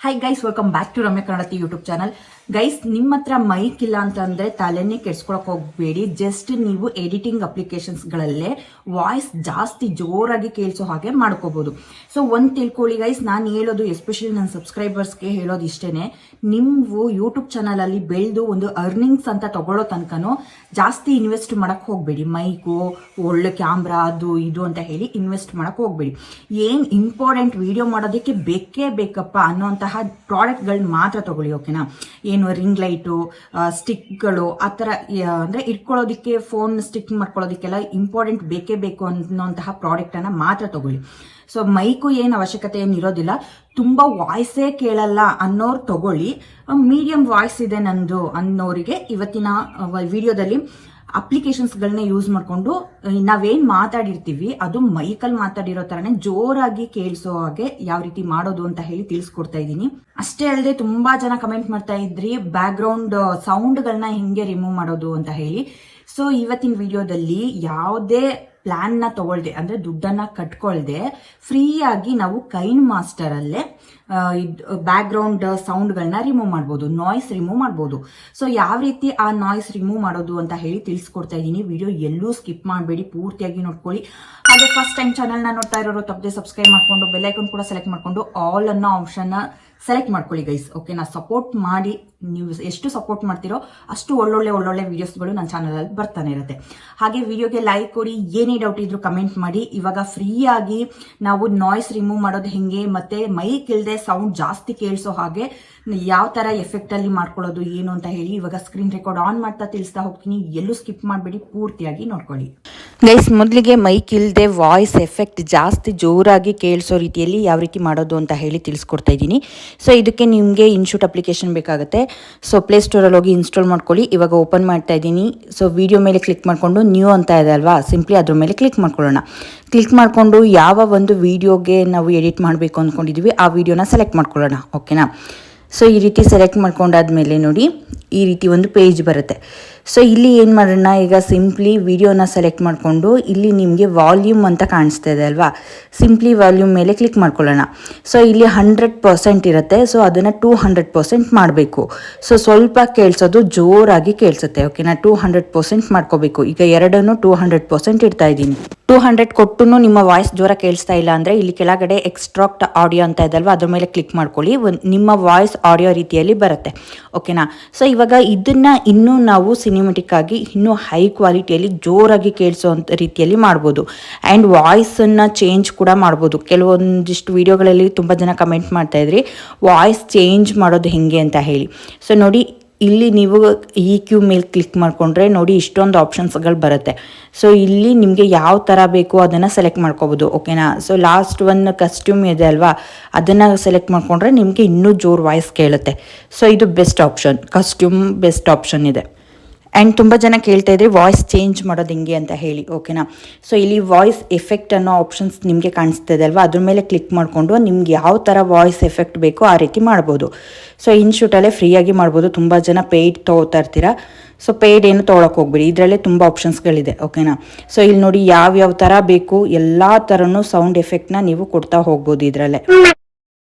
Hi guys, welcome back to Ramya Kannadathi YouTube channel. Guys, ನಿಮ್ಮ ಹತ್ರ mic ಇಲ್ಲ ಅಂತಂದ್ರೆ ತಲೆನೇ ಕೆಡ್ಸ್ಕೊಳಕ್ ಹೋಗ್ಬೇಡಿ. ಜಸ್ಟ್ ನೀವು ಎಡಿಟಿಂಗ್ ಅಪ್ಲಿಕೇಶನ್ಸ್ಗಳಲ್ಲೇ ವಾಯ್ಸ್ ಜಾಸ್ತಿ ಜೋರಾಗಿ ಕೇಳಿಸೋ ಹಾಗೆ ಮಾಡ್ಕೋಬಹುದು. ಸೊ ಒಂದು ತಿಳ್ಕೊಳ್ಳಿ ಗೈಸ್, ನಾನು ಹೇಳೋದು ಎಸ್ಪೆಷಲಿ ನನ್ನ ಸಬ್ಸ್ಕ್ರೈಬರ್ಸ್ಗೆ ಹೇಳೋದು ಇಷ್ಟೇನೆ. ನೀವು ಯೂಟ್ಯೂಬ್ ಚಾನಲ್ ಅಲ್ಲಿ ಬೆಳೆದು ಒಂದು ಅರ್ನಿಂಗ್ಸ್ ಅಂತ ತಗೊಳ್ಳೋ ತನಕನೂ ಜಾಸ್ತಿ ಇನ್ವೆಸ್ಟ್ ಮಾಡಕ್ ಹೋಗ್ಬೇಡಿ. ಮೈಕು, ಒಳ್ಳೆ ಕ್ಯಾಮ್ರಾ, ಅದು ಇದು ಅಂತ ಹೇಳಿ ಇನ್ವೆಸ್ಟ್ ಮಾಡಕ್ ಹೋಗ್ಬೇಡಿ. ಏನ್ ಇಂಪಾರ್ಟೆಂಟ್ ವಿಡಿಯೋ ಮಾಡೋದಕ್ಕೆ ಬೇಕೇ ಬೇಕಪ್ಪ ಅನ್ನೋಂತಹ ಪ್ರಾಡಕ್ಟ್ಗಳನ್ನ ಮಾತ್ರ ತಗೊಳ್ಳಿ. ಓಕೆನಾ? ಏನು ರಿಂಗ್ ಲೈಟು, ಸ್ಟಿಕ್ಗಳು, ಆ ಥರ ಅಂದರೆ ಇಟ್ಕೊಳ್ಳೋದಕ್ಕೆ, ಫೋನ್ ಸ್ಟಿಕ್ ಮಾಡ್ಕೊಳ್ಳೋದಕ್ಕೆಲ್ಲ ಇಂಪಾರ್ಟೆಂಟ್ ಬೇಕೇ ಬೇಕು ಅನ್ನೋಂತಹ ಪ್ರಾಡಕ್ಟನ್ನು ಮಾತ್ರ ತಗೊಳ್ಳಿ. ಸೊ ಮೈಕು ಏನು ಅವಶ್ಯಕತೆ ಏನು ಇರೋದಿಲ್ಲ. ತುಂಬ ವಾಯ್ಸೇ ಕೇಳಲ್ಲ ಅನ್ನೋರು ತಗೊಳ್ಳಿ. ಮೀಡಿಯಂ ವಾಯ್ಸ್ ಇದೆ ನಂದು ಅನ್ನೋರಿಗೆ ಇವತ್ತಿನ ವಿಡಿಯೋದಲ್ಲಿ ಅಪ್ಲಿಕೇಶನ್ಸ್ಗಳನ್ನ ಯೂಸ್ ಮಾಡಿಕೊಂಡು ನಾವೇನ್ ಮಾತಾಡಿರ್ತೀವಿ ಅದು ಮೈಕಲ್ಲಿ ಮಾತಾಡಿರೋ ತರನೇ ಜೋರಾಗಿ ಕೇಳಿಸೋ ಹಾಗೆ ಯಾವ ರೀತಿ ಮಾಡೋದು ಅಂತ ಹೇಳಿ ತಿಳಿಸ್ಕೊಡ್ತಾ ಇದ್ದೀನಿ. ಅಷ್ಟೇ ಅಲ್ಲದೆ ತುಂಬಾ ಜನ ಕಮೆಂಟ್ ಮಾಡ್ತಾ ಇದ್ರಿ ಬ್ಯಾಕ್ ಗ್ರೌಂಡ್ ಸೌಂಡ್ಗಳನ್ನ ಹೆಂಗೆ ರಿಮೂವ್ ಮಾಡೋದು ಅಂತ ಹೇಳಿ. ಸೊ ಇವತ್ತಿನ ವಿಡಿಯೋದಲ್ಲಿ ಯಾವುದೇ ಪ್ಲಾನ್ ನ ತಗೊಳ್ದೆ, ಅಂದ್ರೆ ದುಡ್ಡನ್ನ ಕಟ್ಕೊಳ್ದೆ, ಫ್ರೀಯಾಗಿ ನಾವು ಕೈನ್ ಮಾಸ್ಟರ್ ಅಲ್ಲೇ ಬ್ಯಾಕ್ ಗ್ರೌಂಡ್ ಸೌಂಡ್ಗಳನ್ನ ರಿಮೂವ್ ಮಾಡ್ಬೋದು, ನಾಯ್ಸ್ ರಿಮೂವ್ ಮಾಡ್ಬೋದು. ಸೊ ಯಾವ ರೀತಿ ಆ ನಾಯ್ಸ್ ರಿಮೂವ್ ಮಾಡೋದು ಅಂತ ಹೇಳಿ ತಿಳಿಸ್ಕೊಡ್ತಾ ಇದ್ದೀನಿ. ವಿಡಿಯೋ ಎಲ್ಲೂ ಸ್ಕಿಪ್ ಮಾಡಬೇಡಿ, ಪೂರ್ತಿಯಾಗಿ ನೋಡ್ಕೊಳ್ಳಿ. ಹಾಗೆ ಫಸ್ಟ್ ಟೈಮ್ ಚಾನಲ್ನ ನೋಡ್ತಾ ಇರೋರು ತಪ್ಪದೆ ಸಬ್ಸ್ಕ್ರೈಬ್ ಮಾಡ್ಕೊಂಡು ಬೆಲ್ ಐಕಾನ್ ಕೂಡ ಸೆಲೆಕ್ಟ್ ಮಾಡ್ಕೊಂಡು ಆಲ್ ಅನ್ನೋ ಆಪ್ಷನ್ ಸೆಲೆಕ್ಟ್ ಮಾಡ್ಕೊಳ್ಳಿ ಗೈಸ್. ಓಕೆನಾ? ಸಪೋರ್ಟ್ ಮಾಡಿ. ನೀವು ಎಷ್ಟು ಸಪೋರ್ಟ್ ಮಾಡ್ತೀರೋ ಅಷ್ಟು ಒಳ್ಳೊಳ್ಳೆ ವಿಡಿಯೋಸ್ಗಳು ನನ್ನ ಚಾನಲಲ್ಲಿ ಬರ್ತಾನೆ ಇರುತ್ತೆ. ಹಾಗೆ ವಿಡಿಯೋಗೆ ಲೈಕ್ ಕೊಡಿ. ಏನೇ ಡೌಟ್ ಇದ್ರು ಕಮೆಂಟ್ ಮಾಡಿ. ಇವಾಗ ಫ್ರೀಯಾಗಿ ನಾವು ನಾಯ್ಸ್ ರಿಮೂವ್ ಮಾಡೋದು ಹೆಂಗೆ, ಮತ್ತೆ ಮೈಕ್ ಇಲ್ಲದೆ ಸೌಂಡ್ ಜಾಸ್ತಿ ಕೇಳಿಸೋ ಹಾಗೆ ಯಾವ ತರ ಎಫೆಕ್ಟ್ ಅಲ್ಲಿ ಮಾಡ್ಕೊಳ್ಳೋದು ಏನು ಅಂತ ಹೇಳಿ ಇವಾಗ ಸ್ಕ್ರೀನ್ ರೆಕಾರ್ಡ್ ಆನ್ ಮಾಡ್ತಾ ತಿಳಿಸ್ತಾ ಹೋಗ್ತೀನಿ. ಎಲ್ಲೂ ಸ್ಕಿಪ್ ಮಾಡಬೇಡಿ, ಪೂರ್ತಿಯಾಗಿ ನೋಡ್ಕೊಳ್ಳಿ ಗೈಸ್. ಮೊದಲಿಗೆ ಮೈಕ್ ಇಲ್ಲದೆ ವಾಯ್ಸ್ ಎಫೆಕ್ಟ್ ಜಾಸ್ತಿ ಜೋರಾಗಿ ಕೇಳಿಸೋ ರೀತಿಯಲ್ಲಿ ಯಾವ ರೀತಿ ಮಾಡೋದು ಅಂತ ಹೇಳಿ ತಿಳಿಸ್ಕೊಡ್ತಾ ಇದ್ದೀನಿ. ಸೊ ಇದಕ್ಕೆ ನಿಮಗೆ ಇನ್ಶೂಟ್ ಅಪ್ಲಿಕೇಶನ್ ಬೇಕಾಗುತ್ತೆ. ಸೊ ಪ್ಲೇಸ್ಟೋರಲ್ಲಿ ಹೋಗಿ ಇನ್ಸ್ಟಾಲ್ ಮಾಡ್ಕೊಳ್ಳಿ. ಇವಾಗ ಓಪನ್ ಮಾಡ್ತಾ ಇದ್ದೀನಿ. ಸೊ ವಿಡಿಯೋ ಮೇಲೆ ಕ್ಲಿಕ್ ಮಾಡಿಕೊಂಡು ನ್ಯೂ ಅಂತ ಇದೆ ಅಲ್ವಾ, ಸಿಂಪ್ಲಿ ಅದ್ರ ಮೇಲೆ ಕ್ಲಿಕ್ ಮಾಡ್ಕೊಳ್ಳೋಣ. ಕ್ಲಿಕ್ ಮಾಡಿಕೊಂಡು ಯಾವ ಒಂದು ವಿಡಿಯೋಗೆ ನಾವು ಎಡಿಟ್ ಮಾಡಬೇಕು ಅಂದ್ಕೊಂಡಿದ್ದೀವಿ ಆ ವಿಡಿಯೋನ ಸೆಲೆಕ್ಟ್ ಮಾಡ್ಕೊಳ್ಳೋಣ. ಓಕೆನಾ? ಸೊ ಈ ರೀತಿ ಸೆಲೆಕ್ಟ್ ಮಾಡ್ಕೊಂಡಾದ್ಮೇಲೆ ನೋಡಿ ಈ ರೀತಿ ಒಂದು ಪೇಜ್ ಬರುತ್ತೆ. ಸೊ ಇಲ್ಲಿ ಏನು ಮಾಡೋಣ, ಈಗ ಸಿಂಪ್ಲಿ ವಿಡಿಯೋನ ಸೆಲೆಕ್ಟ್ ಮಾಡಿಕೊಂಡು ಇಲ್ಲಿ ನಿಮಗೆ ವಾಲ್ಯೂಮ್ ಅಂತ ಕಾಣಿಸ್ತಾ ಇದೆ ಅಲ್ವಾ, ಸಿಂಪ್ಲಿ ವಾಲ್ಯೂಮ್ ಮೇಲೆ ಕ್ಲಿಕ್ ಮಾಡ್ಕೊಳ್ಳೋಣ. ಸೊ ಇಲ್ಲಿ 100% ಇರುತ್ತೆ. ಸೊ ಅದನ್ನು 200% ಮಾಡಬೇಕು. ಸೊ ಸ್ವಲ್ಪ ಕೇಳಿಸೋದು ಜೋರಾಗಿ ಕೇಳಿಸುತ್ತೆ. ಓಕೆನಾ? 200% ಮಾಡ್ಕೋಬೇಕು. ಈಗ ಎರಡನ್ನು 200% ಇಡ್ತಾ ಇದ್ದೀನಿ. 200 ಕೊಟ್ಟು ನಿಮ್ಮ ವಾಯ್ಸ್ ಜೋರ ಕೇಳಿಸ್ತಾ ಇಲ್ಲ ಅಂದರೆ ಇಲ್ಲಿ ಕೆಳಗಡೆ ಎಕ್ಸ್ಟ್ರಾಕ್ಟ್ ಆಡಿಯೋ ಅಂತ ಇದಲ್ವಾ, ಅದ್ರ ಮೇಲೆ ಕ್ಲಿಕ್ ಮಾಡ್ಕೊಳ್ಳಿ. ನಿಮ್ಮ ವಾಯ್ಸ್ ಆಡಿಯೋ ರೀತಿಯಲ್ಲಿ ಬರುತ್ತೆ. ಓಕೆನಾ? ಸೊ ಇವಾಗ ಇದನ್ನ ಇನ್ನೂ ನಾವು ಸಿನಿಮೆಟಿಕ್ ಆಗಿ ಇನ್ನೂ ಹೈ ಕ್ವಾಲಿಟಿಯಲ್ಲಿ ಜೋರಾಗಿ ಕೇಳಿಸೋ ರೀತಿಯಲ್ಲಿ ಮಾಡ್ಬೋದು. ಆ್ಯಂಡ್ ವಾಯ್ಸನ್ನು ಚೇಂಜ್ ಕೂಡ ಮಾಡ್ಬೋದು. ಕೆಲವೊಂದಿಷ್ಟು ವಿಡಿಯೋಗಳಲ್ಲಿ ತುಂಬ ಜನ ಕಮೆಂಟ್ ಮಾಡ್ತಾ ಇದ್ರಿ ವಾಯ್ಸ್ ಚೇಂಜ್ ಮಾಡೋದು ಹೆಂಗೆ ಅಂತ ಹೇಳಿ. ಸೊ ನೋಡಿ ಇಲ್ಲಿ ನೀವು EQ ಮೇಲೆ ಕ್ಲಿಕ್ ಮಾಡಿಕೊಂಡ್ರೆ ನೋಡಿ ಇಷ್ಟೊಂದು ಆಪ್ಷನ್ಸ್ಗಳು ಬರುತ್ತೆ. ಸೊ ಇಲ್ಲಿ ನಿಮಗೆ ಯಾವ ಥರ ಬೇಕೋ ಅದನ್ನು ಸೆಲೆಕ್ಟ್ ಮಾಡ್ಕೋಬೋದು. ಓಕೆನಾ? ಸೊ ಲಾಸ್ಟ್ ಒಂದು ಕಸ್ಟ್ಯೂಮ್ ಇದೆ ಅಲ್ವಾ, ಅದನ್ನು ಸೆಲೆಕ್ಟ್ ಮಾಡಿಕೊಂಡ್ರೆ ನಿಮಗೆ ಇನ್ನೂ ಜೋರು ವಾಯ್ಸ್ ಕೇಳುತ್ತೆ. ಸೊ ಇದು ಬೆಸ್ಟ್ ಆಪ್ಷನ್, ಕಸ್ಟ್ಯೂಮ್ ಬೆಸ್ಟ್ ಆಪ್ಷನ್ ಇದೆ. ಆ್ಯಂಡ್ ತುಂಬ ಜನ ಕೇಳ್ತಾ ಇದ್ರಿ ವಾಯ್ಸ್ ಚೇಂಜ್ ಮಾಡೋದು ಹೆಂಗೆ ಅಂತ ಹೇಳಿ. ಓಕೆನಾ? ಸೊ ಇಲ್ಲಿ ವಾಯ್ಸ್ ಎಫೆಕ್ಟ್ ಅನ್ನೋ ಆಪ್ಷನ್ಸ್ ನಿಮಗೆ ಕಾಣಿಸ್ತಾ ಇದೆ ಅಲ್ವಾ, ಅದ್ರ ಮೇಲೆ ಕ್ಲಿಕ್ ಮಾಡಿಕೊಂಡು ನಿಮ್ಗೆ ಯಾವ ಥರ ವಾಯ್ಸ್ ಎಫೆಕ್ಟ್ ಬೇಕೋ ಆ ರೀತಿ ಮಾಡ್ಬೋದು. ಸೊ ಇನ್ಶೂಟಲ್ಲೇ ಫ್ರೀಯಾಗಿ ಮಾಡ್ಬೋದು. ತುಂಬ ಜನ ಪೇಯ್ಡ್ ತೊಗೋತಾ ಇರ್ತೀರಾ. ಸೊ ಪೇಯ್ಡ್ ಏನು ತೊಗೊಳಕ್ಕೆ ಹೋಗ್ಬೇಡಿ, ಇದರಲ್ಲೇ ತುಂಬ ಆಪ್ಷನ್ಸ್ಗಳಿದೆ. ಓಕೆನಾ? ಸೊ ಇಲ್ಲಿ ನೋಡಿ ಯಾವ ಥರ ಬೇಕು ಎಲ್ಲ ಥರನೂ ಸೌಂಡ್ ಎಫೆಕ್ಟ್ನ ನೀವು ಕೊಡ್ತಾ ಹೋಗ್ಬೋದು ಇದರಲ್ಲೇ.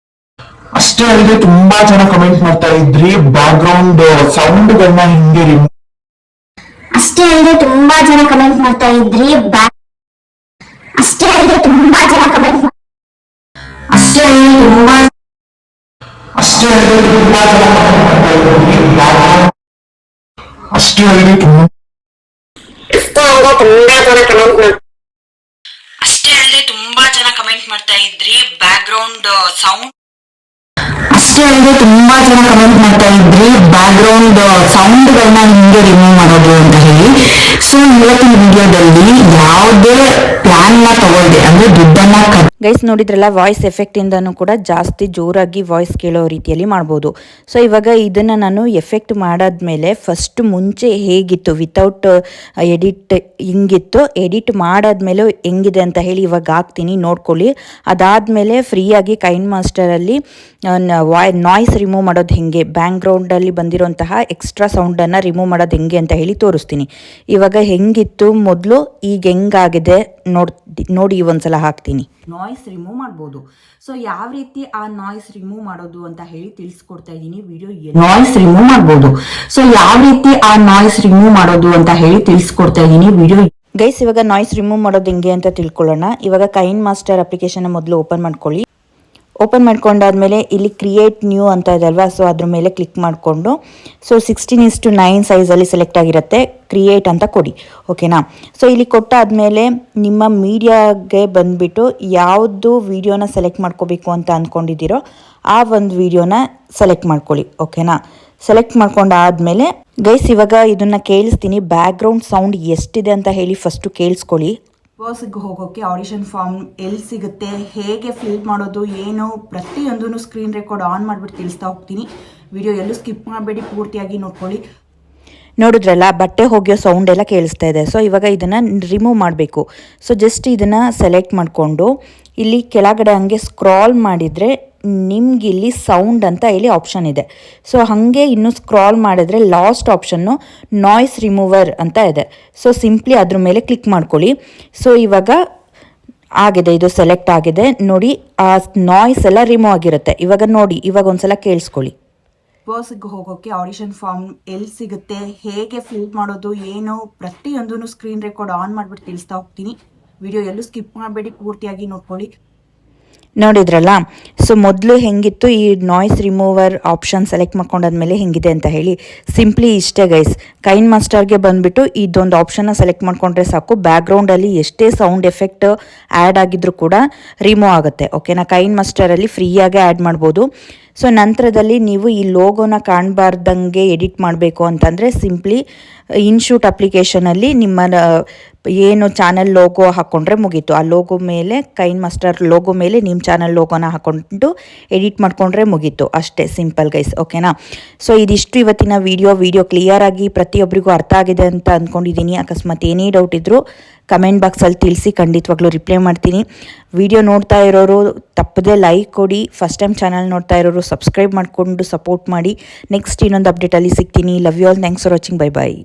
ಅಷ್ಟೇ ಅಲ್ಲದೆ ತುಂಬಾ ಜನ ಕಮೆಂಟ್ ಮಾಡ್ತಾ ಇದ್ರಿ ಬ್ಯಾಕ್ ಗ್ರೌಂಡ್ ಸೌಂಡ್ಗಳನ್ನ ಹಿಂಗೆ ಅಷ್ಟೇ ಅಲ್ಲದೆ ತುಂಬಾ ಜನ ಕಮೆಂಟ್ ಮಾಡ್ತಾ ಇದ್ರಿ ಅಷ್ಟೇ ಅಲ್ಲದೆ ತುಂಬಾ ಜನ ಕಮೆಂಟ್ ಅಷ್ಟೇ ಅಲ್ಲದೆ ತುಂಬಾ ಅಷ್ಟೇ ಅಲ್ಲದೆ ತುಂಬಾ ಜನ ಕಮೆಂಟ್ ಮಾಡ್ತಾ ಇದ್ರಿ ಅಷ್ಟೇ ಅಲ್ಲದೆ ತುಂಬಾ ಅಷ್ಟೇ ಅಲ್ಲದೆ ತುಂಬಾ ಜನ ಕಮೆಂಟ್ ಮಾಡ್ತಾ ಇದ್ರಿ ಬ್ಯಾಕ್ ಗ್ರೌಂಡ್ ಸೌಂಡ್ ಅಷ್ಟೇ ಅಲ್ಲದೆ ತುಂಬಾ ಜನ ಕಮೆಂಟ್ ಮಾಡ್ತಾ ಇದ್ರಿ ಬ್ಯಾಕ್ ಗ್ರೌಂಡ್ ಸೌಂಡ್ಗಳನ್ನ ಹಿಂಗೆ ರಿಮೂವ್ ಮಾಡೋದು ಅಂತ ಹೇಳಿ. ಸೊ ಇವತ್ತಿನ ವಿಡಿಯೋದಲ್ಲಿ ಯಾವುದೇ ಪ್ಲಾನ್ ನ ತಗೊಳ್ದೆ, ಅಂದ್ರೆ ದುಡ್ಡನ್ನ ಗೈಸ್ ನೋಡಿದ್ರಲ್ಲ, ವಾಯ್ಸ್ ಎಫೆಕ್ಟ್ ಇಂದನೂ ಕೂಡ ಜಾಸ್ತಿ ಜೋರಾಗಿ ವಾಯ್ಸ್ ಕೇಳೋ ರೀತಿಯಲ್ಲಿ ಮಾಡ್ಬೋದು. ಸೊ ಇವಾಗ ಇದನ್ನ ನಾನು ಎಫೆಕ್ಟ್ ಮಾಡಾದ್ಮೇಲೆ ಫಸ್ಟ್ ಮುಂಚೆ ಹೇಗಿತ್ತು ವಿತೌಟ್ ಎಡಿಟ್ ಹಿಂಗಿತ್ತು, ಎಡಿಟ್ ಮಾಡಾದ್ಮೇಲೆ ಹೆಂಗಿದೆ ಅಂತ ಹೇಳಿ ಇವಾಗ ಹಾಕ್ತೀನಿ, ನೋಡ್ಕೊಳ್ಳಿ. ಅದಾದ್ಮೇಲೆ ಫ್ರೀಯಾಗಿ ಕೈನ್ ಮಾಸ್ಟರಲ್ಲಿ ನಾಯ್ಸ್ ರಿಮೂವ್ ಮಾಡೋದು ಹೆಂಗೆ, ಬ್ಯಾಕ್ ಗ್ರೌಂಡಲ್ಲಿ ಬಂದಿರೋಂತಹ ಎಕ್ಸ್ಟ್ರಾ ಸೌಂಡನ್ನು ರಿಮೂವ್ ಮಾಡೋದು ಹೆಂಗೆ ಅಂತ ಹೇಳಿ ತೋರಿಸ್ತೀನಿ. ಇವಾಗ ಹೆಂಗಿತ್ತು ಮೊದಲು, ಈಗ ಹೆಂಗಾಗಿದೆ ನೋಡಿ ಒಂದ್ಸಲ ಹಾಕ್ತೀನಿ. ನಾಯ್ಸ್ ರಿಮೂವ್ ಮಾಡ್ಬೋದು. ಸೊ ಯಾವ ರೀತಿ ಆ ನಾಯ್ಸ್ ರಿಮೂವ್ ಮಾಡೋದು ಅಂತ ಹೇಳಿ ತಿಳಿಸ್ಕೊಡ್ತಾ ಇದ್ದೀನಿ. ವಿಡಿಯೋ ನಾಯ್ಸ್ ರಿಮೂವ್ ಮಾಡ್ಬೋದು. ಸೊ ಯಾವ ರೀತಿ ಆ ನಾಯ್ಸ್ ರಿಮೂವ್ ಮಾಡೋದು ಅಂತ ಹೇಳಿ ತಿಳಿಸ್ಕೊಡ್ತಾ ಇದ್ದೀನಿ. ವಿಡಿಯೋ ಗೈಸ್, ಇವಾಗ ನಾಯ್ಸ್ ರಿಮೂವ್ ಮಾಡೋದು ಹೆಂಗೆ ಅಂತ ತಿಳ್ಕೊಳ್ಳೋಣ. ಇವಾಗ ಕೈನ್ ಮಾಸ್ಟರ್ ಅಪ್ಲಿಕೇಶನ್ ಮೊದಲು ಓಪನ್ ಮಾಡ್ಕೊಳ್ಳಿ. ಓಪನ್ ಮಾಡ್ಕೊಂಡಾದ್ಮೇಲೆ ಇಲ್ಲಿ ಕ್ರಿಯೇಟ್ ನ್ಯೂ ಅಂತ ಇದೆ ಅಲ್ವಾ, ಸೊ ಅದ್ರ ಮೇಲೆ ಕ್ಲಿಕ್ ಮಾಡಿಕೊಂಡು ಸೊ 16:9 ಸೈಜಲ್ಲಿ ಸೆಲೆಕ್ಟ್ ಆಗಿರುತ್ತೆ, ಕ್ರಿಯೇಟ್ ಅಂತ ಕೊಡಿ. ಓಕೆನಾ. ಸೊ ಇಲ್ಲಿ ಕೊಟ್ಟಾದ್ಮೇಲೆ ನಿಮ್ಮ ಮೀಡಿಯಾಗೆ ಬಂದುಬಿಟ್ಟು ಯಾವುದು ವಿಡಿಯೋನ ಸೆಲೆಕ್ಟ್ ಮಾಡ್ಕೋಬೇಕು ಅಂತ ಅಂದ್ಕೊಂಡಿದ್ದೀರೋ ಆ ಒಂದು ವಿಡಿಯೋನ ಸೆಲೆಕ್ಟ್ ಮಾಡ್ಕೊಳ್ಳಿ. ಓಕೆನಾ. ಸೆಲೆಕ್ಟ್ ಮಾಡ್ಕೊಂಡಾದ್ಮೇಲೆ ಗೈಸ್ ಇವಾಗ ಇದನ್ನು ಕೇಳಿಸ್ತೀನಿ. ಬ್ಯಾಕ್ಗ್ರೌಂಡ್ ಸೌಂಡ್ ಎಷ್ಟಿದೆ ಅಂತ ಹೇಳಿ ಫಸ್ಟು ಕೇಳಿಸ್ಕೊಳ್ಳಿ. ಬಸ್ಗೆ ಹೋಗೋಕ್ಕೆ ಆಡಿಷನ್ ಫಾರ್ಮ್ ಎಲ್ಲಿ ಸಿಗುತ್ತೆ, ಹೇಗೆ ಫಿಲ್ ಮಾಡೋದು, ಏನು ಪ್ರತಿಯೊಂದೂ ಸ್ಕ್ರೀನ್ ರೆಕಾರ್ಡ್ ಆನ್ ಮಾಡಿಬಿಟ್ಟು ತಿಳಿಸ್ತಾ ಹೋಗ್ತೀನಿ. ವಿಡಿಯೋ ಎಲ್ಲೂ ಸ್ಕಿಪ್ ಮಾಡಬೇಡಿ, ಪೂರ್ತಿಯಾಗಿ ನೋಡ್ಕೊಳ್ಳಿ. ನೋಡಿದ್ರಲ್ಲ, ಬಟ್ಟೆ ಹೋಗಿಯೋ ಸೌಂಡ್ ಎಲ್ಲ ಕೇಳಿಸ್ತಾ ಇದೆ. ಸೊ ಇವಾಗ ಇದನ್ನು ರಿಮೂವ್ ಮಾಡಬೇಕು. ಸೊ ಜಸ್ಟ್ ಇದನ್ನು ಸೆಲೆಕ್ಟ್ ಮಾಡಿಕೊಂಡು ಇಲ್ಲಿ ಕೆಳಗಡೆ ಹಂಗೆ ಸ್ಕ್ರಾಲ್ ಮಾಡಿದರೆ ನಿಮಗಿಲ್ಲಿ ಸೌಂಡ್ ಅಂತ ಹೇಳಿ ಆಪ್ಷನ್ ಇದೆ. ಸೊ ಹಾಗೆ ಇನ್ನು ಸ್ಕ್ರಾಲ್ ಮಾಡಿದ್ರೆ ಲಾಸ್ಟ್ ಆಪ್ಷನ್ನು ನಾಯ್ಸ್ ರಿಮೂವರ್ ಅಂತ ಇದೆ. ಸೊ ಸಿಂಪ್ಲಿ ಅದ್ರ ಮೇಲೆ ಕ್ಲಿಕ್ ಮಾಡ್ಕೊಳ್ಳಿ. ಸೊ ಇವಾಗ ಆಗಿದೆ, ಇದು ಸೆಲೆಕ್ಟ್ ಆಗಿದೆ ನೋಡಿ. ಆ ನಾಯ್ಸ್ ಎಲ್ಲ ರಿಮೂವ್ ಆಗಿರುತ್ತೆ. ಇವಾಗ ನೋಡಿ, ಇವಾಗ ಒಂದ್ಸಲ ಕೇಳಿಸ್ಕೊಳ್ಳಿ. ಬಸ್ಗೆ ಹೋಗೋಕ್ಕೆ ಆಡಿಷನ್ ಫಾರ್ಮ್ ಎಲ್ಲಿ ಸಿಗುತ್ತೆ, ಹೇಗೆ ಫಿಲ್ ಮಾಡೋದು, ಏನು ಪ್ರತಿಯೊಂದೂ ಸ್ಕ್ರೀನ್ ರೆಕಾರ್ಡ್ ಆನ್ ಮಾಡಿಬಿಟ್ಟು ತಿಳಿಸ್ತಾ ಹೋಗ್ತೀನಿ. ವಿಡಿಯೋ ಎಲ್ಲೂ ಸ್ಕಿಪ್ ಮಾಡಬೇಡಿ, ಪೂರ್ತಿಯಾಗಿ ನೋಡ್ಕೊಳ್ಳಿ. ನೋಡಿದ್ರಲ್ಲ, ಸೊ ಮೊದಲು ಹೆಂಗಿತ್ತು ಈ ನಾಯ್ಸ್ ರಿಮೂವರ್ ಆಪ್ಷನ್ ಸೆಲೆಕ್ಟ್ ಮಾಡ್ಕೊಂಡಾದ್ಮೇಲೆ ಹೆಂಗಿದೆ ಅಂತ ಹೇಳಿ. ಸಿಂಪ್ಲಿ ಇಷ್ಟೇ ಗೈಸ್. ಕೈನ್ ಮಾಸ್ಟರ್ಗೆ ಬಂದುಬಿಟ್ಟು ಇದೊಂದು ಆಪ್ಷನ್ನ ಸೆಲೆಕ್ಟ್ ಮಾಡ್ಕೊಂಡ್ರೆ ಸಾಕು, ಬ್ಯಾಕ್ಗ್ರೌಂಡಲ್ಲಿ ಎಷ್ಟೇ ಸೌಂಡ್ ಎಫೆಕ್ಟ್ ಆ್ಯಡ್ ಆಗಿದ್ರೂ ಕೂಡ ರಿಮೂವ್ ಆಗುತ್ತೆ. ಓಕೆನಾ. ಕೈನ್ ಮಾಸ್ಟರಲ್ಲಿ ಫ್ರೀಯಾಗಿ ಆ್ಯಡ್ ಮಾಡ್ಬೋದು. ಸೊ ನಂತರದಲ್ಲಿ ನೀವು ಈ ಲೋಗೋನ ಕಾಣಬಾರ್ದಂಗೆ ಎಡಿಟ್ ಮಾಡಬೇಕು ಅಂತಂದರೆ ಸಿಂಪ್ಲಿ ಇನ್ಶೂಟ್ ಅಪ್ಲಿಕೇಶನಲ್ಲಿ ನಿಮ್ಮ ಏನು ಚಾನಲ್ ಲೋಗೋ ಹಾಕ್ಕೊಂಡ್ರೆ ಮುಗೀತು. ಆ ಲೋಗೋ ಮೇಲೆ ಕೈನ್ ಮಾಸ್ಟರ್ ಲೋಗೋ ಮೇಲೆ ನಿಮ್ಮ ಚಾನಲ್ ಲೋಗೋನ ಹಾಕ್ಕೊಂಡು ಎಡಿಟ್ ಮಾಡ್ಕೊಂಡ್ರೆ ಮುಗೀತು. ಅಷ್ಟೇ, ಸಿಂಪಲ್ ಗೈಸ್. ಓಕೆನಾ. ಸೊ ಇದಿಷ್ಟು ಇವತ್ತಿನ ವಿಡಿಯೋ ಕ್ಲಿಯರಾಗಿ ಪ್ರತಿಯೊಬ್ಬರಿಗೂ ಅರ್ಥ ಆಗಿದೆ ಅಂತ ಅಂದ್ಕೊಂಡಿದ್ದೀನಿ. ಅಕಸ್ಮಾತ್ ಏನೇ ಡೌಟ್ ಇದ್ದರೂ ಕಮೆಂಟ್ ಬಾಕ್ಸಲ್ಲಿ ತಿಳಿಸಿ, ಖಂಡಿತವಾಗ್ಲೂ ರಿಪ್ಲೈ ಮಾಡ್ತೀನಿ. ವಿಡಿಯೋ ನೋಡ್ತಾ ಇರೋರು ತಪ್ಪದೇ ಲೈಕ್ ಕೊಡಿ. ಫಸ್ಟ್ ಟೈಮ್ ಚಾನಲ್ ನೋಡ್ತಾ ಇರೋರು ಸಬ್ಸ್ಕ್ರೈಬ್ ಮಾಡಿಕೊಂಡು ಸಪೋರ್ಟ್ ಮಾಡಿ. ನೆಕ್ಸ್ಟ್ ಇನ್ನೊಂದು ಅಪ್ಡೇಟಲ್ಲಿ ಸಿಗ್ತೀನಿ. Love you all. Thanks for watching. Bye bye.